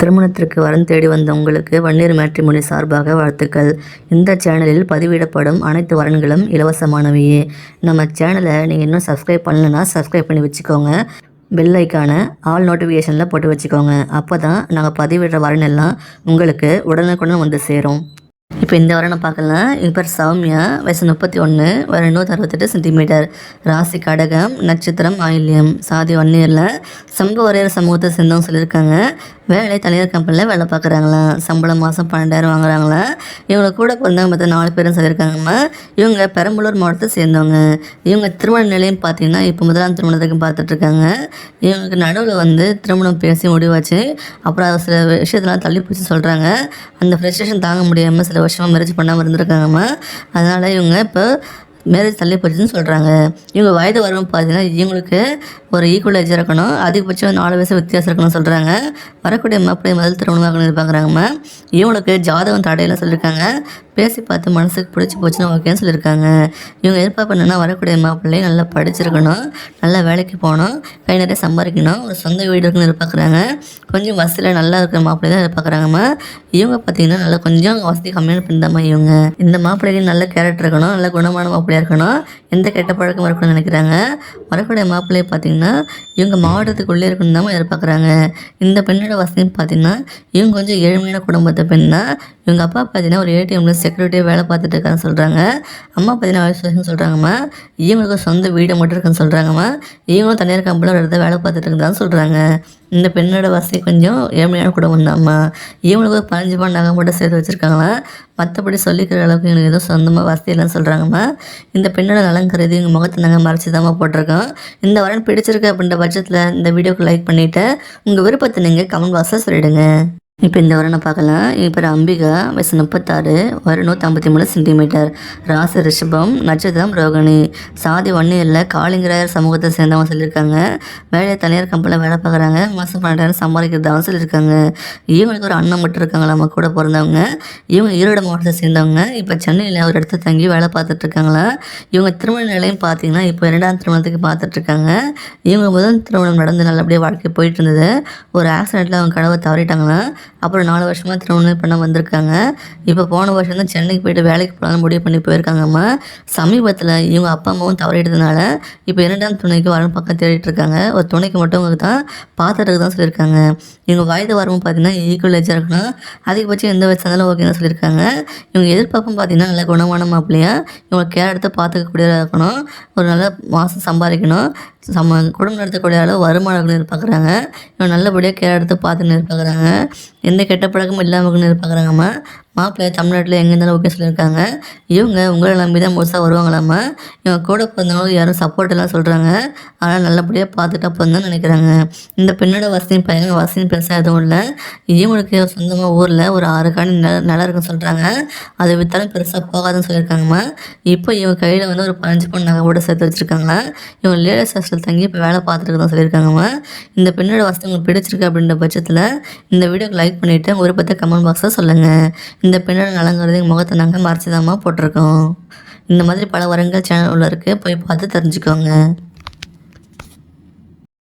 திருமணத்திற்கு வரன் தேடி வந்த உங்களுக்கு வன்னியர் மேட்ரிமோனி சார்பாக வாழ்த்துக்கள். இந்த சேனலில் பதிவிடப்படும் அனைத்து வரன்களும் இலவசமானவையே. நம்ம சேனலை நீங்கள் இன்னும் சப்ஸ்கிரைப் பண்ணலைன்னா சப்ஸ்கிரைப் பண்ணி வச்சுக்கோங்க. பெல் ஐக்கான ஆல் நோட்டிஃபிகேஷனில் போட்டு வச்சுக்கோங்க. அப்போ தான் நாங்கள் பதிவிடுற வரன் எல்லாம் உங்களுக்கு உடனுக்குடன் வந்து சேரும். இப்போ இந்த வரனை பார்க்கலாம். இப்போ சௌமியா, வயசு 31, வர 168 சென்டிமீட்டர், ராசி கடகம், நட்சத்திரம் ஆயில்யம், சாதி வன்னியரில், சம்பவரையர் சமூகத்தை சேர்ந்தவங்க சொல்லியிருக்காங்க. வேலை தனியார் கம்பெனியில் வேலை பார்க்குறாங்களாம். சம்பளம் மாதம் 12,000 வாங்குறாங்களா. இவங்க கூட பிறந்தவங்க மற்ற 4 பேரும் சொல்லியிருக்காங்கம்மா. இவங்க பெரம்பலூர் மாவட்டத்தை சேர்ந்தவங்க. இவங்க திருமண நிலையம் பார்த்தீங்கன்னா இப்போ முதலாம் திருமணத்துக்கு பார்த்துட்ருக்காங்க. இவங்களுக்கு நடுவில் திருமணம் பேசி முடிவாச்சு. அப்புறம் சில விஷயத்தெல்லாம் தள்ளி பிடிச்சி சொல்கிறாங்க. அந்த ஃப்ரெஸ்ட்ரேஷன் தாங்க முடியாமல் சில வருஷமாக மேரேஜ் பண்ணாமல் இருந்திருக்காங்கம்மா. அதனால் இவங்க இப்போ மேரேஜ் தள்ளி போச்சுன்னு சொல்கிறாங்க. இவங்க வயது வரவும் பார்த்தீங்கன்னா இவங்களுக்கு ஒரு ஈக்குவல் ஏஜ் இருக்கணும். அதிகபட்சம் 4 வயசு வித்தியாசம் இருக்கணும்னு சொல்கிறாங்க. வரக்கூடிய மாப்பிள்ளை முதல் திருமணமாக எதிர்பார்க்குறாங்கம்மா. இவங்களுக்கு ஜாதகம் தடையெல்லாம் சொல்லியிருக்காங்க. பேசி பார்த்து மனசுக்கு பிடிச்சி போச்சுன்னா ஓகேன்னு சொல்லியிருக்காங்க. இவங்க எதிர்பார்ப்பு என்னென்னா வரக்கூடிய மாப்பிள்ளை நல்லா படிச்சிருக்கணும், நல்லா வேலைக்கு போகணும், கை நிறைய சம்பாதிக்கணும், ஒரு சொந்த வீடு இருக்குன்னு எதிர்பார்க்குறாங்க. கொஞ்சம் வசதியில் நல்லா இருக்கிற மாப்பிள்ளை தான் எதிர்பார்க்குறாங்கம்மா. இவங்க பார்த்தீங்கன்னா நல்லா கொஞ்சம் வசதி கம்மியான பின்னம்மா. இவங்க இந்த மாப்பிள்ளைக்கு நல்ல கேரக்டர் இருக்கணும், நல்ல குணமான மாப்பிள்ளையாக இருக்கணும், எந்த கெட்ட பழக்கம் இருக்கணும்னு நினைக்கிறாங்க. வரக்கூடிய மாப்பிள்ளையை பார்த்தீங்கன்னா இவங்க மாவட்டத்துக்குள்ளே இருக்கணும் தான் எதிர்பார்க்குறாங்க. இந்த பெண்ணோட வசதியும் பார்த்தீங்கன்னா இவங்க கொஞ்சம் ஏழ்மையான குடும்பத்தை பெண்ணா. இவங்க அப்பா பார்த்தீங்கன்னா ஒரு ஏடிஎம்ல செக்யூரிட்டியாக வேலை பார்த்துட்டு இருக்கான்னு சொல்கிறாங்க. அம்மா பார்த்தீங்கன்னா வயசு சொல்கிறாங்கம்மா. இவங்களுக்கு சொந்த வீடு மட்டும் இருக்குன்னு சொல்கிறாங்கம்மா. இவங்களும் தனியார் கம்பெனியில் ஒரு இடத்துல வேலை பார்த்துட்டு இருக்குதான்னு சொல்கிறாங்க. இந்த பெண்ணோட வசதி கொஞ்சம் ஏழ்மையான குடும்பம் தான்மா. இவங்களுக்கு 15 பவுன் நகை மட்டும் சேர்த்து வச்சுருக்காங்களா. மற்றபடி சொல்லிக்கிற அளவுக்கு எனக்கு எதுவும் சொந்தமாக வசதி இல்லைன்னு சொல்கிறாங்கம்மா. இந்த பெண்ணோட நலன் கருதி எங்கள் முகத்தை நாங்கள் மறைச்சி தாம்மா போட்டிருக்கோம். இந்த வரன் பிடிச்சிருக்கு அப்படின்ற பட்சத்தில் இந்த வீடியோக்கு லைக் பண்ணிவிட்டு உங்கள் விருப்பத்தை நீங்கள் கமெண்ட் பாக்ஸில் சொல்லிவிடுங்க. இப்போ இந்த வரனை பார்க்கலாம். இப்போ அம்பிகா, வயசு 36, வர 153 சென்டிமீட்டர், ராசி ரிஷபம், நட்சத்திரம் ரோகிணி, சாதி வன்னியரில், காளிங்கராயர் சமூகத்தை சேர்ந்தவங்க சொல்லியிருக்காங்க. வேலையை தனியார் கம்பெனியில் வேலை பார்க்குறாங்க. மாதம் 12,000 சம்பாதிக்கிறதாகவும் சொல்லியிருக்காங்க. இவங்களுக்கு ஒரு அண்ணன் மட்டும் இருக்காங்களா நம்ம கூட பிறந்தவங்க. இவங்க ஈரோடு மாவட்டத்தை சேர்ந்தவங்க. இப்போ சென்னையில் ஒரு இடத்துல தங்கி வேலை பார்த்துட்ருக்காங்களா. இவங்க திருமண நிலையம் பார்த்தீங்கன்னா இப்போ 2ஆம் திருமணத்துக்கு பார்த்துட்ருக்காங்க. இவங்க முதல் திருமணம் நடந்து நல்லபடியாக வாழ்க்கை போயிட்டு இருந்தது. ஒரு ஆக்சிடெண்ட்டில் அவங்க கனவை தவறிட்டாங்களா. அப்புறம் 4 வருஷமாக திருமணம் பண்ண வந்திருக்காங்க. இப்போ போன வருஷம் தான் சென்னைக்கு போய்ட்டு வேலைக்கு போகலான்னு முடிவு பண்ணி போயிருக்காங்கம்மா. சமீபத்தில் இவங்க அப்பா அம்மாவும் தவறிட்டதுனால இப்போ 2ஆம் துணைக்கு வரணும் பக்கம் தேடிட்டு இருக்காங்க. ஒரு துணைக்கு மட்டும் உங்களுக்கு தான் பார்த்துட்டு தான் சொல்லியிருக்காங்க. இவங்க வயது வரவும் பார்த்தீங்கன்னா ஈக்குவல் ஏஜாக இருக்கணும். அதிகபட்சம் எந்த வயசு இருந்தாலும் ஓகேன்னு சொல்லியிருக்காங்க. இவங்க எதிர்பார்ப்பும் பார்த்தீங்கன்னா நல்ல குணமான மாப்பிள்ளையா, இவங்க கேர் எடுத்து பார்த்துக்கக்கூடியதாக இருக்கணும், ஒரு நல்ல மாதம் சம்பாதிக்கணும், குடும்பம் நடத்தக்கூடிய அளவு வருமானம் எதிர்பார்க்குறாங்க. இவங்க நல்லபடியாக கேர் எடுத்து பார்த்துன்னு எதிர்பார்க்குறாங்க. எந்த கெட்ட பழக்கமும் இல்லாமல் எதிர்பார்க்குறாங்கம்மா. மாப்பிள்ளை தமிழ்நாட்டில் எங்கே இருந்தாலும் ஓகே சொல்லியிருக்காங்க. இவங்க உங்களை நம்பி தான் முழுசாக வருவாங்களாம்மா. இவங்க கூட பிறந்தவங்களுக்கு யாரும் சப்போர்ட் எல்லாம் சொல்கிறாங்க. ஆனால் நல்லபடியாக பார்த்துட்டா போதும் நினைக்கிறாங்க. இந்த பெண்ணோட வசதியும் பையன் வசதியும் பெருசாக எதுவும் இல்லை. இவங்களுக்கு சொந்தமாக ஊரில் ஒரு 6 காணி நிலம் இருக்குன்னு சொல்கிறாங்க. அதை விற்றாலும் பெருசாக போகாதுன்னு சொல்லியிருக்காங்கம்மா. இப்போ இவங்க கையில் ஒரு 15 பவுன் நகை கூட சேர்த்து வச்சுருக்காங்களா. இவங்க லேடிஸ் ஹாஸ்டல் தங்கி இப்போ வேலை பார்த்துட்டு தான் சொல்லியிருக்காங்கம்மா. இந்த பெண்ணோட வசதி உங்களுக்கு பிடிச்சிருக்கு அப்படின்ற பட்சத்தில் இந்த வீடியோக்கு லைக் பண்ணிவிட்டு ஒரு பற்றி கமெண்ட் பாக்ஸில் சொல்லுங்கள். இந்த பெண்ணோட நலங்கிறது முகத்தை நாங்கள் மறைச்சிதாம்மா போட்டிருக்கோம். இந்த மாதிரி பல வரங்கள் சேனல் உள்ள இருக்குது, போய் பார்த்து தெரிஞ்சுக்கோங்க.